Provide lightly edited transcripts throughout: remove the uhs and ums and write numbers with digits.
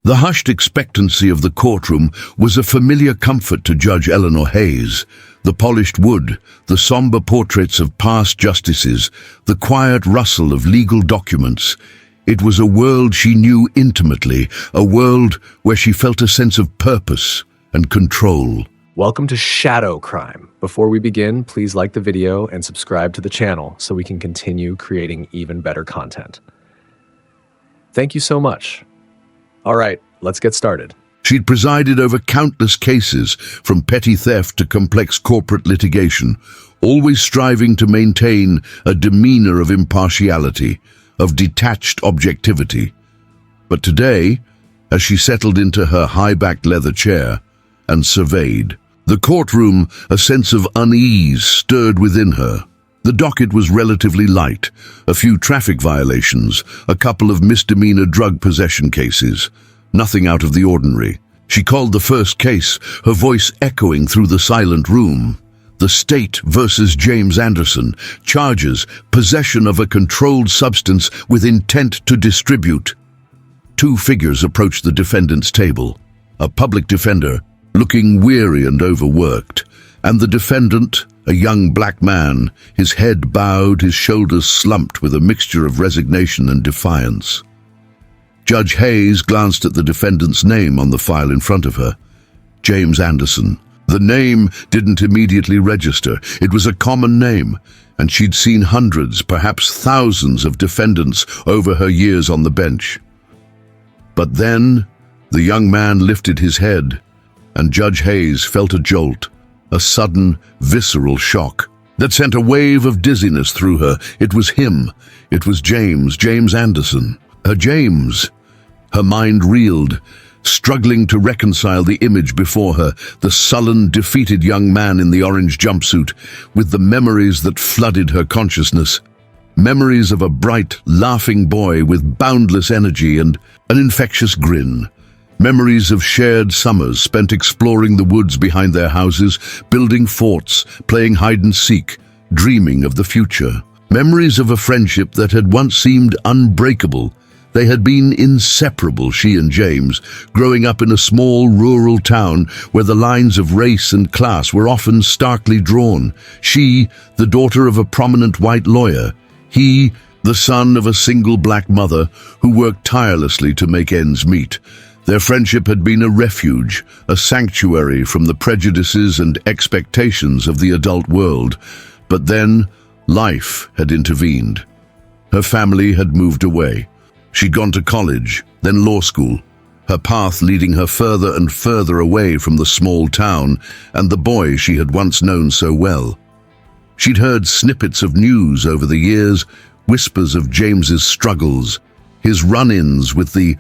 The hushed expectancy of the courtroom was a familiar comfort to Judge Eleanor Hayes. The polished wood, the somber portraits of past justices, the quiet rustle of legal documents. It was a world she knew intimately, a world where she felt a sense of purpose and control. Welcome to Shadow Crime. Before we begin, please like the video and subscribe to the channel so we can continue creating even better content. Thank you so much. All right, let's get started. She'd presided over countless cases, from petty theft to complex corporate litigation, always striving to maintain a demeanor of impartiality, of detached objectivity. But today, as she settled into her high-backed leather chair and surveyed the courtroom, a sense of unease stirred within her. The docket was relatively light, a few traffic violations, a couple of misdemeanor drug possession cases. Nothing out of the ordinary. She called the first case, her voice echoing through the silent room. The State versus James Anderson. Charges: possession of a controlled substance with intent to distribute. Two figures approached the defendant's table. A public defender, looking weary and overworked, and the defendant, a young black man, his head bowed, his shoulders slumped with a mixture of resignation and defiance. Judge Hayes glanced at the defendant's name on the file in front of her. James Anderson. The name didn't immediately register. It was a common name, and she'd seen hundreds, perhaps thousands of defendants over her years on the bench. But then, the young man lifted his head, and Judge Hayes felt a jolt, a sudden, visceral shock that sent a wave of dizziness through her. It was him. It was James Anderson. James. Her mind reeled, struggling to reconcile the image before her, the sullen, defeated young man in the orange jumpsuit, with the memories that flooded her consciousness. Memories of a bright, laughing boy with boundless energy and an infectious grin. Memories of shared summers spent exploring the woods behind their houses, building forts, playing hide-and-seek, dreaming of the future. Memories of a friendship that had once seemed unbreakable. They had been inseparable, she and James, growing up in a small rural town where the lines of race and class were often starkly drawn. She, the daughter of a prominent white lawyer. He, the son of a single black mother who worked tirelessly to make ends meet. Their friendship had been a refuge, a sanctuary from the prejudices and expectations of the adult world. But then, life had intervened. Her family had moved away. She'd gone to college, then law school, her path leading her further and further away from the small town and the boy she had once known so well. She'd heard snippets of news over the years, whispers of James's struggles, his run-ins with the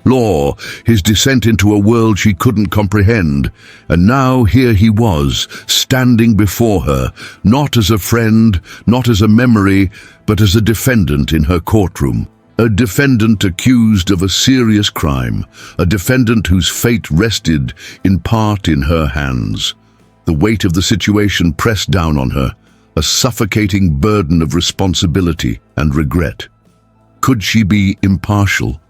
law, his descent into a world she couldn't comprehend. And now here he was, standing before her, not as a friend, not as a memory, but as a defendant in her courtroom. A defendant accused of a serious crime, a defendant whose fate rested in part in her hands. The weight of the situation pressed down on her, a suffocating burden of responsibility and regret. Could she be impartial?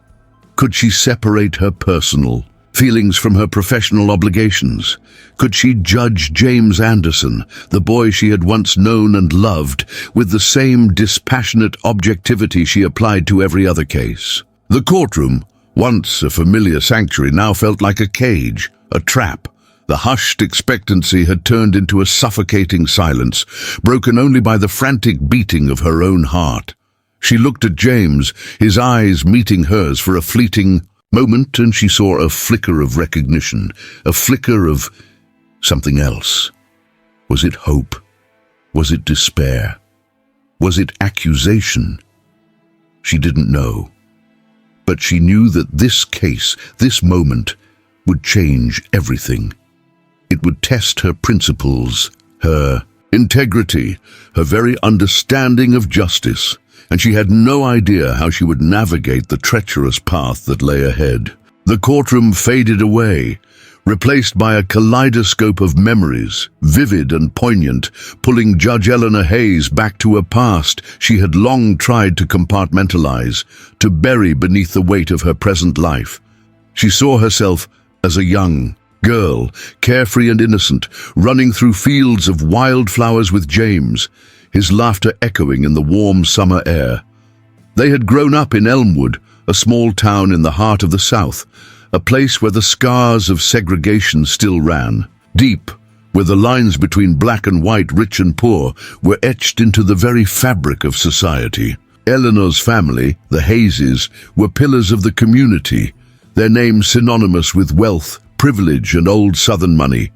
Could she separate her personal feelings from her professional obligations? Could she judge James Anderson, the boy she had once known and loved, with the same dispassionate objectivity she applied to every other case? The courtroom, once a familiar sanctuary, now felt like a cage, a trap. The hushed expectancy had turned into a suffocating silence, broken only by the frantic beating of her own heart. She looked at James, his eyes meeting hers for a fleeting moment, and she saw a flicker of recognition, a flicker of something else. Was it hope? Was it despair? Was it accusation? She didn't know. But she knew that this case, this moment, would change everything. It would test her principles, her integrity, her very understanding of justice, and she had no idea how she would navigate the treacherous path that lay ahead. The courtroom faded away, replaced by a kaleidoscope of memories, vivid and poignant, pulling Judge Eleanor Hayes back to a past she had long tried to compartmentalize, to bury beneath the weight of her present life. She saw herself as a young girl, carefree and innocent, running through fields of wildflowers with James, his laughter echoing in the warm summer air. They had grown up in Elmwood, a small town in the heart of the South, a place where the scars of segregation still ran, deep, where the lines between black and white, rich and poor, were etched into the very fabric of society. Eleanor's family, the Hayeses, were pillars of the community, their names synonymous with wealth, privilege, and old Southern money.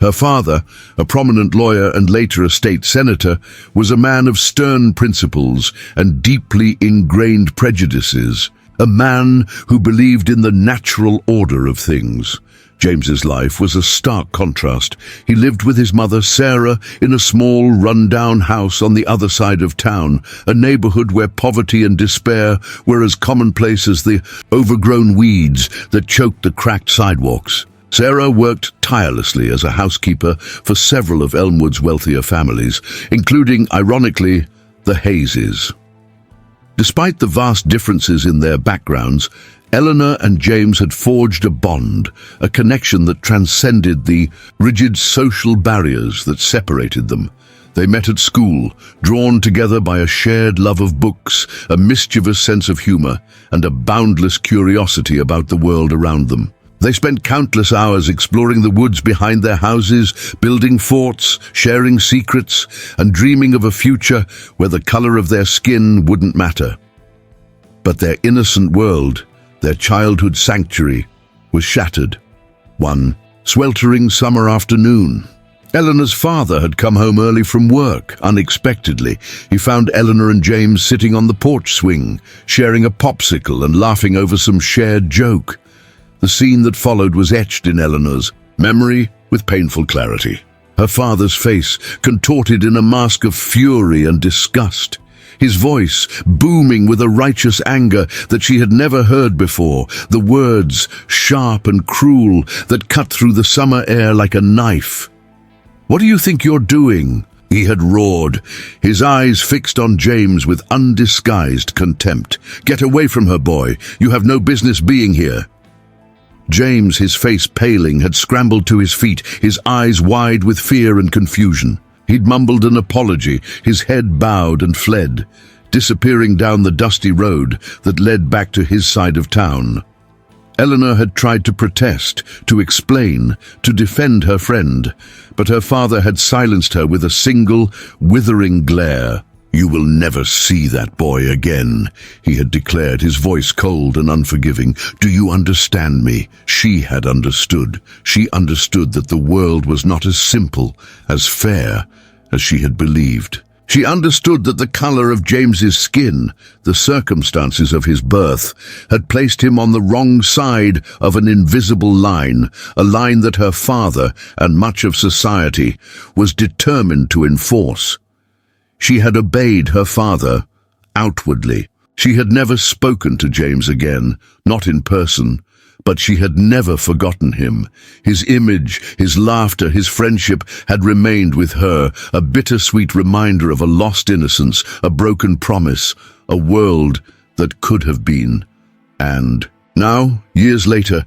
Her father, a prominent lawyer and later a state senator, was a man of stern principles and deeply ingrained prejudices, a man who believed in the natural order of things. James's life was a stark contrast. He lived with his mother, Sarah, in a small, run-down house on the other side of town, a neighborhood where poverty and despair were as commonplace as the overgrown weeds that choked the cracked sidewalks. Sarah worked tirelessly as a housekeeper for several of Elmwood's wealthier families, including, ironically, the Hayeses. Despite the vast differences in their backgrounds, Eleanor and James had forged a bond, a connection that transcended the rigid social barriers that separated them. They met at school, drawn together by a shared love of books, a mischievous sense of humor, and a boundless curiosity about the world around them. They spent countless hours exploring the woods behind their houses, building forts, sharing secrets, and dreaming of a future where the color of their skin wouldn't matter. But their innocent world, their childhood sanctuary, was shattered. One sweltering summer afternoon, Eleanor's father had come home early from work. Unexpectedly, he found Eleanor and James sitting on the porch swing, sharing a popsicle and laughing over some shared joke. The scene that followed was etched in Eleanor's memory with painful clarity. Her father's face contorted in a mask of fury and disgust, his voice booming with a righteous anger that she had never heard before, the words, sharp and cruel, that cut through the summer air like a knife. "What do you think you're doing?" he had roared, his eyes fixed on James with undisguised contempt. "Get away from her, boy. You have no business being here." James, his face paling, had scrambled to his feet, his eyes wide with fear and confusion. He'd mumbled an apology, his head bowed and fled, disappearing down the dusty road that led back to his side of town. Eleanor had tried to protest, to explain, to defend her friend, but her father had silenced her with a single, withering glare. "You will never see that boy again," he had declared, his voice cold and unforgiving. "Do you understand me?" She had understood. She understood that the world was not as simple, as fair, as she had believed. She understood that the color of James's skin, the circumstances of his birth, had placed him on the wrong side of an invisible line, a line that her father and much of society was determined to enforce. She had obeyed her father outwardly. She had never spoken to James again, not in person, but she had never forgotten him. His image, his laughter, his friendship had remained with her, a bittersweet reminder of a lost innocence, a broken promise, a world that could have been. And now, years later,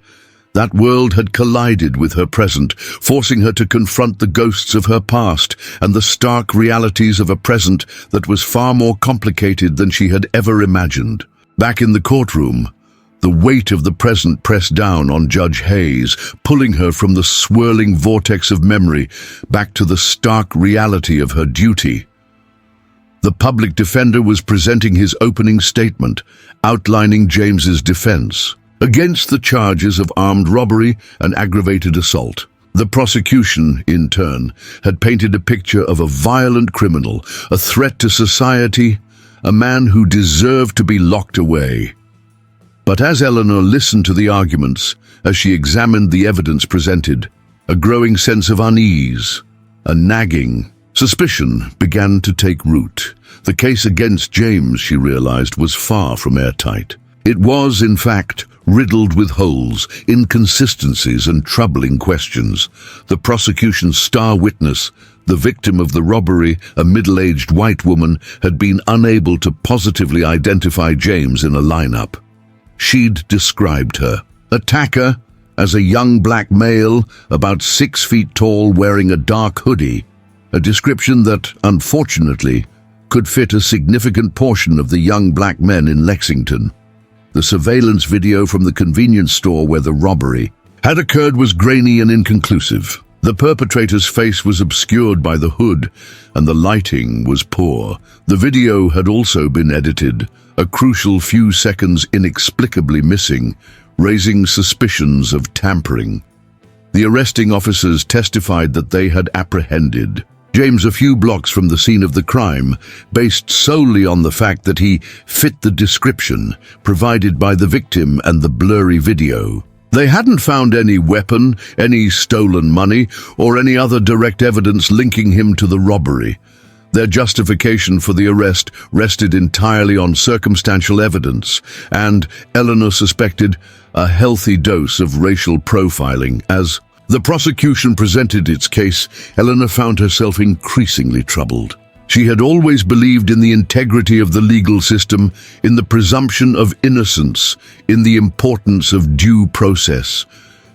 that world had collided with her present, forcing her to confront the ghosts of her past and the stark realities of a present that was far more complicated than she had ever imagined. Back in the courtroom, the weight of the present pressed down on Judge Hayes, pulling her from the swirling vortex of memory back to the stark reality of her duty. The public defender was presenting his opening statement, outlining James's defense against the charges of armed robbery and aggravated assault. The prosecution, in turn, had painted a picture of a violent criminal, a threat to society, a man who deserved to be locked away. But as Eleanor listened to the arguments, as she examined the evidence presented, a growing sense of unease, a nagging suspicion began to take root. The case against James, she realized, was far from airtight. It was, in fact, riddled with holes, inconsistencies, and troubling questions. The prosecution's star witness, the victim of the robbery, a middle-aged white woman, had been unable to positively identify James in a lineup. She'd described her Attacker as a young black male, about 6 feet tall, wearing a dark hoodie, a description that, unfortunately, could fit a significant portion of the young black men in Lexington. The surveillance video from the convenience store where the robbery had occurred was grainy and inconclusive. The perpetrator's face was obscured by the hood, and the lighting was poor. The video had also been edited, a crucial few seconds inexplicably missing, raising suspicions of tampering. The arresting officers testified that they had apprehended James a few blocks from the scene of the crime, based solely on the fact that he fit the description provided by the victim and the blurry video. They hadn't found any weapon, any stolen money, or any other direct evidence linking him to the robbery. Their justification for the arrest rested entirely on circumstantial evidence, and Eleanor suspected a healthy dose of racial profiling. As the prosecution presented its case, Eleanor found herself increasingly troubled. She had always believed in the integrity of the legal system, in the presumption of innocence, in the importance of due process.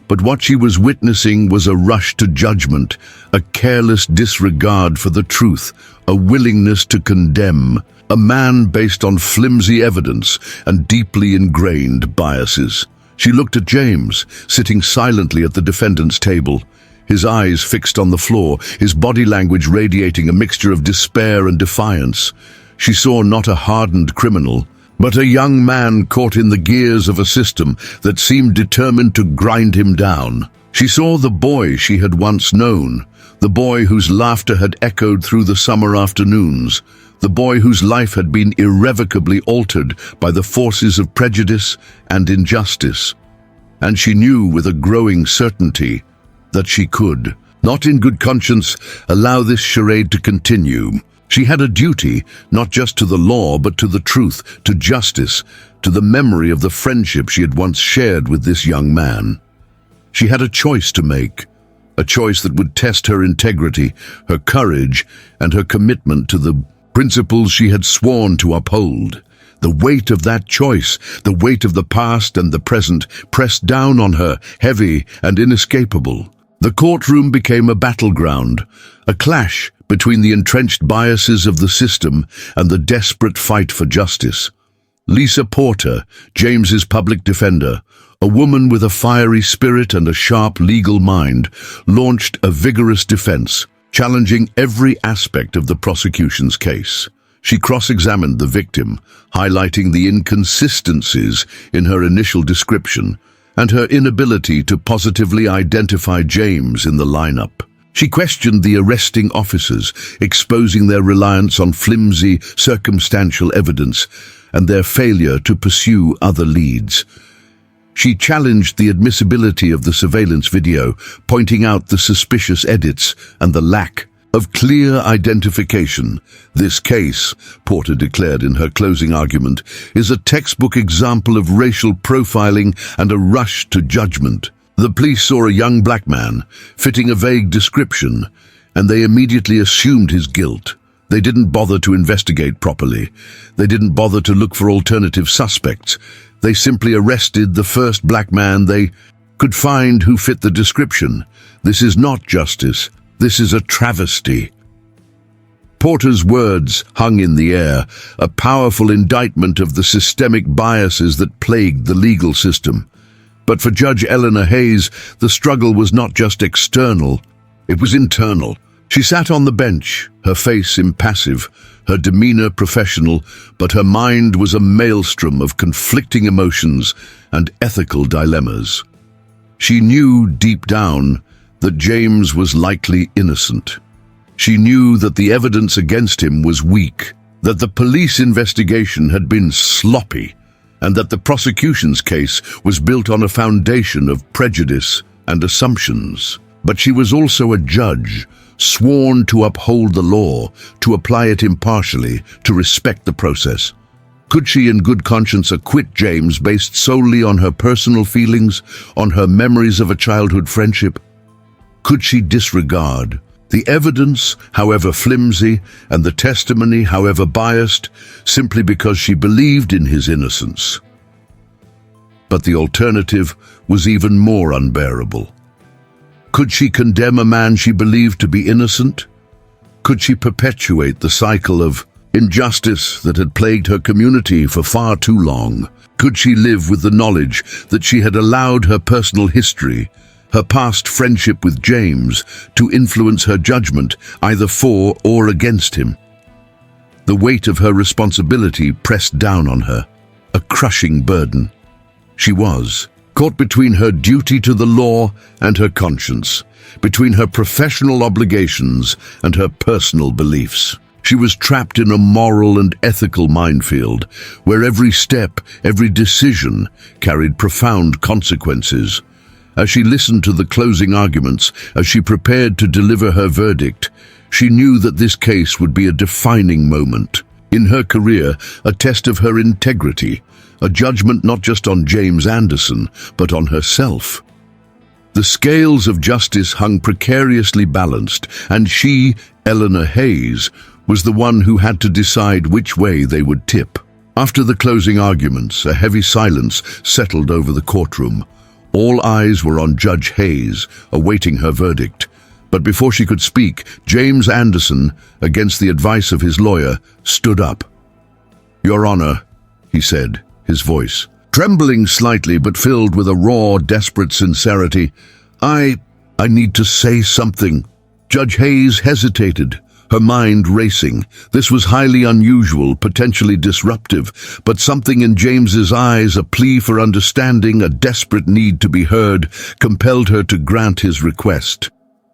But what she was witnessing was a rush to judgment, a careless disregard for the truth, a willingness to condemn, a man based on flimsy evidence and deeply ingrained biases. She looked at James, sitting silently at the defendant's table, his eyes fixed on the floor, his body language radiating a mixture of despair and defiance. She saw not a hardened criminal, but a young man caught in the gears of a system that seemed determined to grind him down. She saw the boy she had once known, the boy whose laughter had echoed through the summer afternoons, the boy whose life had been irrevocably altered by the forces of prejudice and injustice. And she knew with a growing certainty that she could, not in good conscience, allow this charade to continue. She had a duty, not just to the law, but to the truth, to justice, to the memory of the friendship she had once shared with this young man. She had a choice to make, a choice that would test her integrity, her courage, and her commitment to the principles she had sworn to uphold. The weight of that choice, the weight of the past and the present, pressed down on her, heavy and inescapable. The courtroom became a battleground, a clash between the entrenched biases of the system and the desperate fight for justice. Lisa Porter, James's public defender, a woman with a fiery spirit and a sharp legal mind, launched a vigorous defense, challenging every aspect of the prosecution's case. She cross-examined the victim, highlighting the inconsistencies in her initial description and her inability to positively identify James in the lineup. She questioned the arresting officers, exposing their reliance on flimsy, circumstantial evidence and their failure to pursue other leads. She challenged the admissibility of the surveillance video, pointing out the suspicious edits and the lack of clear identification. This case, Porter declared in her closing argument, is a textbook example of racial profiling and a rush to judgment. The police saw a young black man, fitting a vague description, and they immediately assumed his guilt. They didn't bother to investigate properly. They didn't bother to look for alternative suspects. They simply arrested the first black man they could find who fit the description. This is not justice. This is a travesty. Porter's words hung in the air, a powerful indictment of the systemic biases that plagued the legal system. But for Judge Eleanor Hayes, the struggle was not just external, it was internal. She sat on the bench, her face impassive, her demeanor professional, but her mind was a maelstrom of conflicting emotions and ethical dilemmas. She knew deep down that James was likely innocent. She knew that the evidence against him was weak, that the police investigation had been sloppy, and that the prosecution's case was built on a foundation of prejudice and assumptions. But she was also a judge, sworn to uphold the law, to apply it impartially, to respect the process. Could she in good conscience acquit James based solely on her personal feelings, on her memories of a childhood friendship? Could she disregard the evidence, however flimsy, and the testimony, however biased, simply because she believed in his innocence? But the alternative was even more unbearable. Could she condemn a man she believed to be innocent? Could she perpetuate the cycle of injustice that had plagued her community for far too long? Could she live with the knowledge that she had allowed her personal history, her past friendship with James, to influence her judgment either for or against him? The weight of her responsibility pressed down on her, a crushing burden. She was caught between her duty to the law and her conscience, between her professional obligations and her personal beliefs. She was trapped in a moral and ethical minefield, where every step, every decision carried profound consequences. As she listened to the closing arguments, as she prepared to deliver her verdict, she knew that this case would be a defining moment in her career, a test of her integrity, a judgment not just on James Anderson, but on herself. The scales of justice hung precariously balanced, and she, Eleanor Hayes, was the one who had to decide which way they would tip. After the closing arguments, a heavy silence settled over the courtroom. All eyes were on Judge Hayes, awaiting her verdict. But before she could speak, James Anderson, against the advice of his lawyer, stood up. "Your Honor," he said, his voice trembling slightly but filled with a raw, desperate sincerity, I need to say something." Judge Hayes hesitated, her mind racing. This was highly unusual, potentially disruptive, but something in James's eyes, a plea for understanding, a desperate need to be heard, compelled her to grant his request.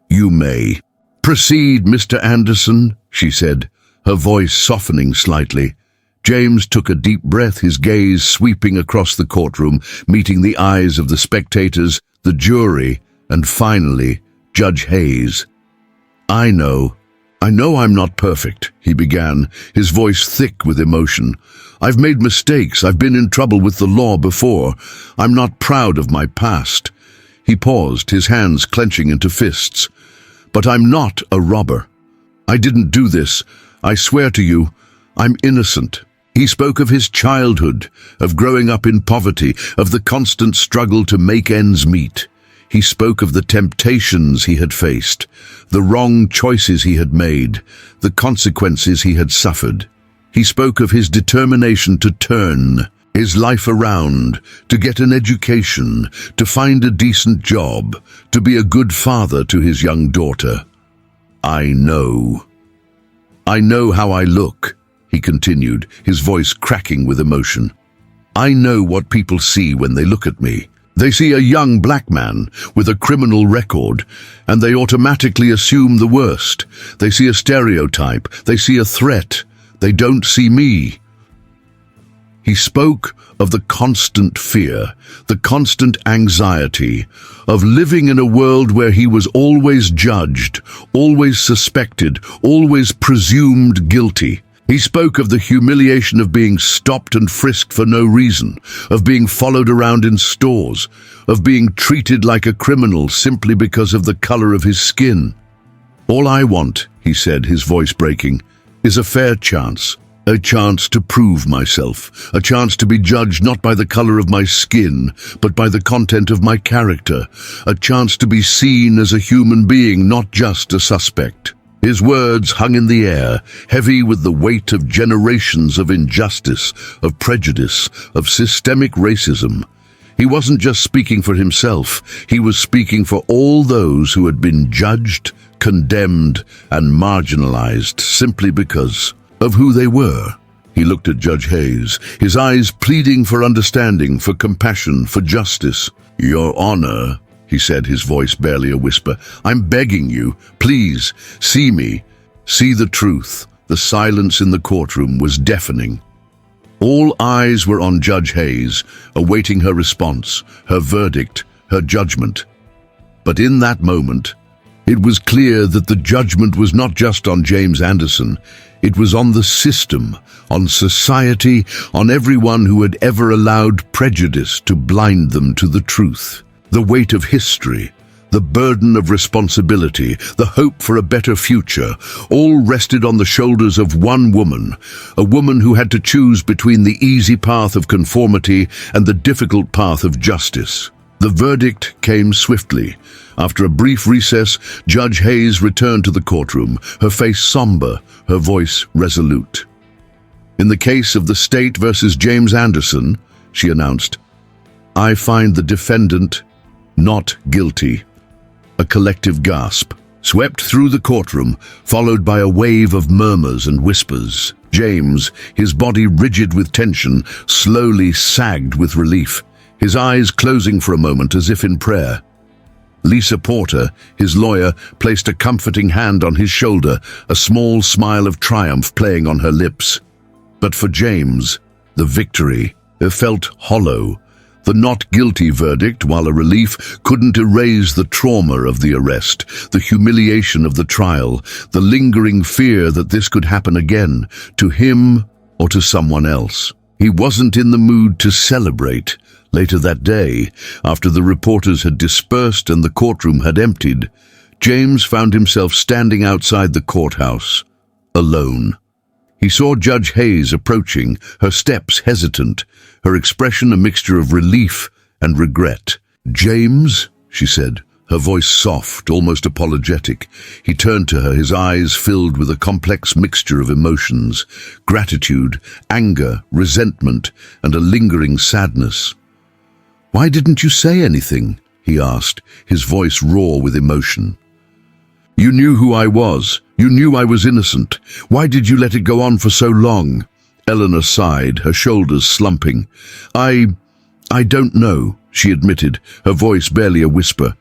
"You may." "Proceed, Mr. Anderson," she said, her voice softening slightly. James took a deep breath, his gaze sweeping across the courtroom, meeting the eyes of the spectators, the jury, and finally, Judge Hayes. I know I'm not perfect," he began, his voice thick with emotion. "I've made mistakes, I've been in trouble with the law before. I'm not proud of my past." He paused, his hands clenching into fists. "But I'm not a robber. I didn't do this. I swear to you, I'm innocent." He spoke of his childhood, of growing up in poverty, of the constant struggle to make ends meet. He spoke of the temptations he had faced, the wrong choices he had made, the consequences he had suffered. He spoke of his determination to turn his life around, to get an education, to find a decent job, to be a good father to his young daughter. I know how I look," he continued, his voice cracking with emotion. "I know what people see when they look at me. They see a young black man with a criminal record, and they automatically assume the worst. They see a stereotype, they see a threat. They don't see me." He spoke of the constant fear, the constant anxiety, of living in a world where he was always judged, always suspected, always presumed guilty. He spoke of the humiliation of being stopped and frisked for no reason, of being followed around in stores, of being treated like a criminal simply because of the color of his skin. "All I want," he said, his voice breaking, "is a fair chance. A chance to prove myself, a chance to be judged not by the color of my skin, but by the content of my character, a chance to be seen as a human being, not just a suspect." His words hung in the air, heavy with the weight of generations of injustice, of prejudice, of systemic racism. He wasn't just speaking for himself, he was speaking for all those who had been judged, condemned, and marginalized simply because of who they were. He looked at Judge Hayes, his eyes pleading for understanding, for compassion, for justice. "Your Honor," he said, his voice barely a whisper, "I'm begging you, please, see me, see the truth." The silence in the courtroom was deafening. All eyes were on Judge Hayes, awaiting her response, her verdict, her judgment. But in that moment, it was clear that the judgment was not just on James Anderson. It was on the system, on society, on everyone who had ever allowed prejudice to blind them to the truth. The weight of history, The burden of responsibility, the hope for a better future, all rested on the shoulders of one woman, a woman who had to choose between the easy path of conformity and the difficult path of justice. The verdict came swiftly. After a brief recess, Judge Hayes returned to the courtroom, her face somber, her voice resolute. "In the case of the State versus James Anderson," she announced, "I find the defendant not guilty." A collective gasp swept through the courtroom, followed by a wave of murmurs and whispers. James, his body rigid with tension, slowly sagged with relief, his eyes closing for a moment as if in prayer. Lisa Porter, his lawyer, placed a comforting hand on his shoulder, a small smile of triumph playing on her lips. But for James, the victory felt hollow. The not guilty verdict, while a relief, couldn't erase the trauma of the arrest, the humiliation of the trial, the lingering fear that this could happen again, to him or to someone else. He wasn't in the mood to celebrate. Later that day, after the reporters had dispersed and the courtroom had emptied, James found himself standing outside the courthouse, alone. He saw Judge Hayes approaching, her steps hesitant, her expression a mixture of relief and regret. "James," she said, her voice soft, almost apologetic. He turned to her, his eyes filled with a complex mixture of emotions, gratitude, anger, resentment, and a lingering sadness. "Why didn't you say anything?" he asked, his voice raw with emotion. "You knew who I was. You knew I was innocent. Why did you let it go on for so long?" Eleanor sighed, her shoulders slumping. I don't know," she admitted, her voice barely a whisper.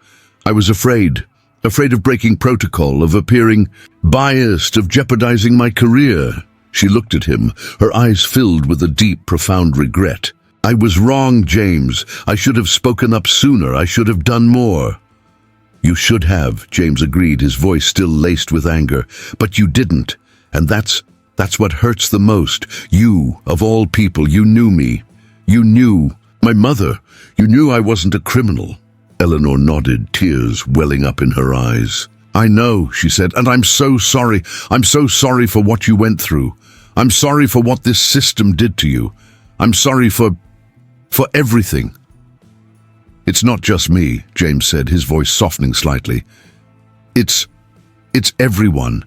"I was afraid of breaking protocol, of appearing biased, of jeopardizing my career." She looked at him, her eyes filled with a deep, profound regret. "I was wrong, James. I should have spoken up sooner. I should have done more." "You should have," James agreed, his voice still laced with anger. "But you didn't, and that's what hurts the most. You, of all people, you knew me. You knew my mother. You knew I wasn't a criminal." Eleanor nodded, tears welling up in her eyes. "I know," she said, "and I'm so sorry. I'm so sorry for what you went through. I'm sorry for what this system did to you. I'm sorry for everything." "It's not just me," James said, his voice softening slightly. It's everyone.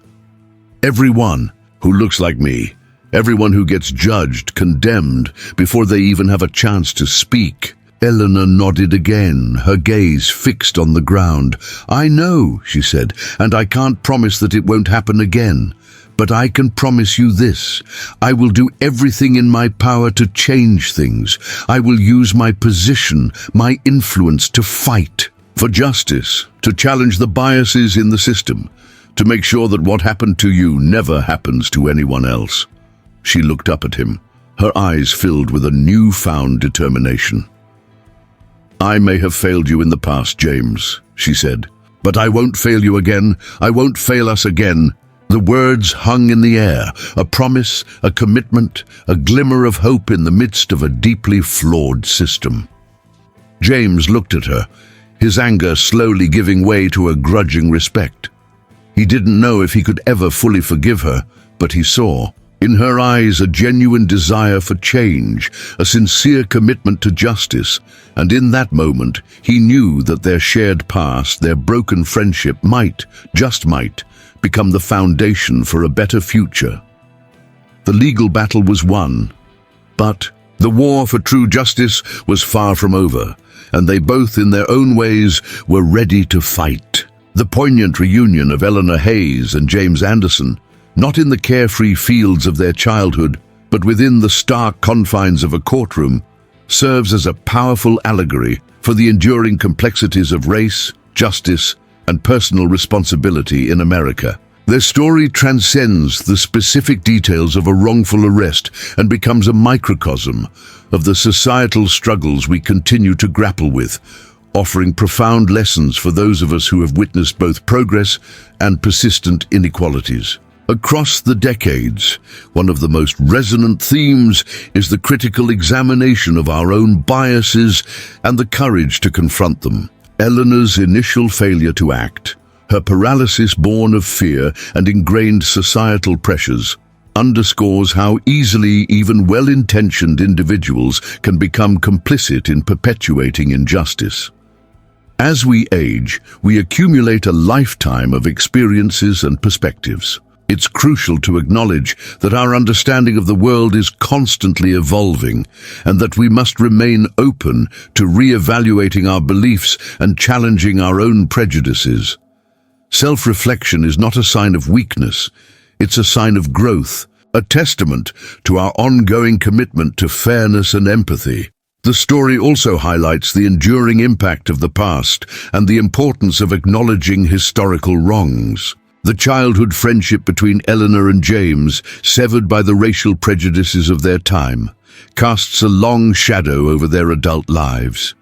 Everyone who looks like me. Everyone who gets judged, condemned, before they even have a chance to speak." Eleanor nodded again, her gaze fixed on the ground. "I know," she said, "and I can't promise that it won't happen again. But I can promise you this. I will do everything in my power to change things. I will use my position, my influence to fight for justice, to challenge the biases in the system, to make sure that what happened to you never happens to anyone else." She looked up at him, her eyes filled with a newfound determination. "I may have failed you in the past, James," she said, "but I won't fail you again. I won't fail us again." The words hung in the air, a promise, a commitment, a glimmer of hope in the midst of a deeply flawed system. James looked at her, his anger slowly giving way to a grudging respect. He didn't know if he could ever fully forgive her, but he saw, in her eyes, a genuine desire for change, a sincere commitment to justice, and in that moment, he knew that their shared past, their broken friendship might, just might, become the foundation for a better future. The legal battle was won, but the war for true justice was far from over, and they both, in their own ways, were ready to fight. The poignant reunion of Eleanor Hayes and James Anderson, not in the carefree fields of their childhood, but within the stark confines of a courtroom, serves as a powerful allegory for the enduring complexities of race, justice, and personal responsibility in America. Their story transcends the specific details of a wrongful arrest and becomes a microcosm of the societal struggles we continue to grapple with, offering profound lessons for those of us who have witnessed both progress and persistent inequalities. Across the decades, one of the most resonant themes is the critical examination of our own biases and the courage to confront them. Eleanor's initial failure to act, her paralysis born of fear and ingrained societal pressures, underscores how easily even well-intentioned individuals can become complicit in perpetuating injustice. As we age, we accumulate a lifetime of experiences and perspectives. It's crucial to acknowledge that our understanding of the world is constantly evolving and that we must remain open to re-evaluating our beliefs and challenging our own prejudices. Self-reflection is not a sign of weakness, it's a sign of growth, a testament to our ongoing commitment to fairness and empathy. The story also highlights the enduring impact of the past and the importance of acknowledging historical wrongs. The childhood friendship between Eleanor and James, severed by the racial prejudices of their time, casts a long shadow over their adult lives.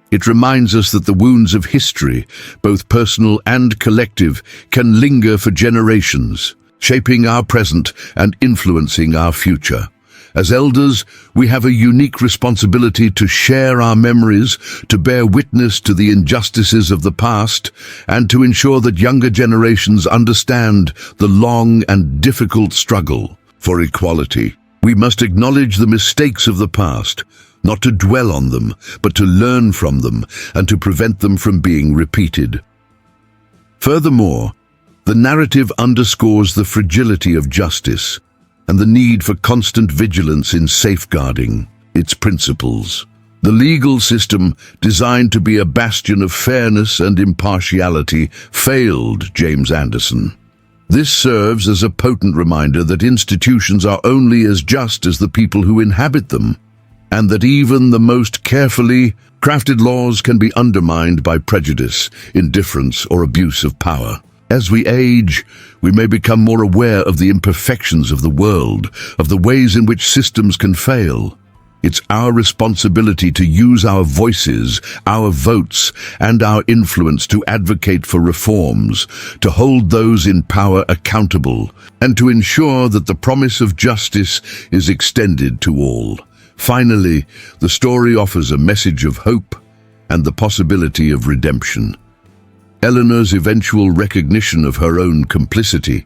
It reminds us that the wounds of history, both personal and collective, can linger for generations, shaping our present and influencing our future. As elders, we have a unique responsibility to share our memories, to bear witness to the injustices of the past, and to ensure that younger generations understand the long and difficult struggle for equality. We must acknowledge the mistakes of the past, not to dwell on them, but to learn from them and to prevent them from being repeated. Furthermore, the narrative underscores the fragility of justice and the need for constant vigilance in safeguarding its principles. The legal system, designed to be a bastion of fairness and impartiality, failed James Anderson. This serves as a potent reminder that institutions are only as just as the people who inhabit them, and that even the most carefully crafted laws can be undermined by prejudice, indifference, or abuse of power. As we age, we may become more aware of the imperfections of the world, of the ways in which systems can fail. It's our responsibility to use our voices, our votes, and our influence to advocate for reforms, to hold those in power accountable, and to ensure that the promise of justice is extended to all. Finally, the story offers a message of hope and the possibility of redemption. Eleanor's eventual recognition of her own complicity,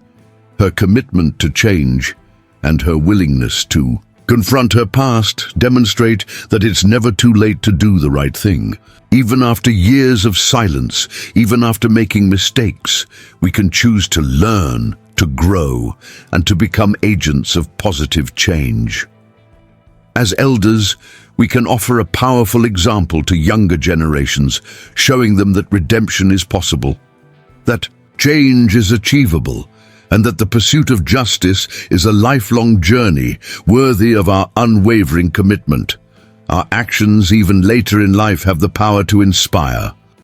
her commitment to change, and her willingness to confront her past demonstrate that it's never too late to do the right thing. Even after years of silence, even after making mistakes, we can choose to learn, to grow, and to become agents of positive change. As elders, we can offer a powerful example to younger generations, showing them that redemption is possible, that change is achievable, and that the pursuit of justice is a lifelong journey worthy of our unwavering commitment. Our actions, even later in life, have the power to inspire,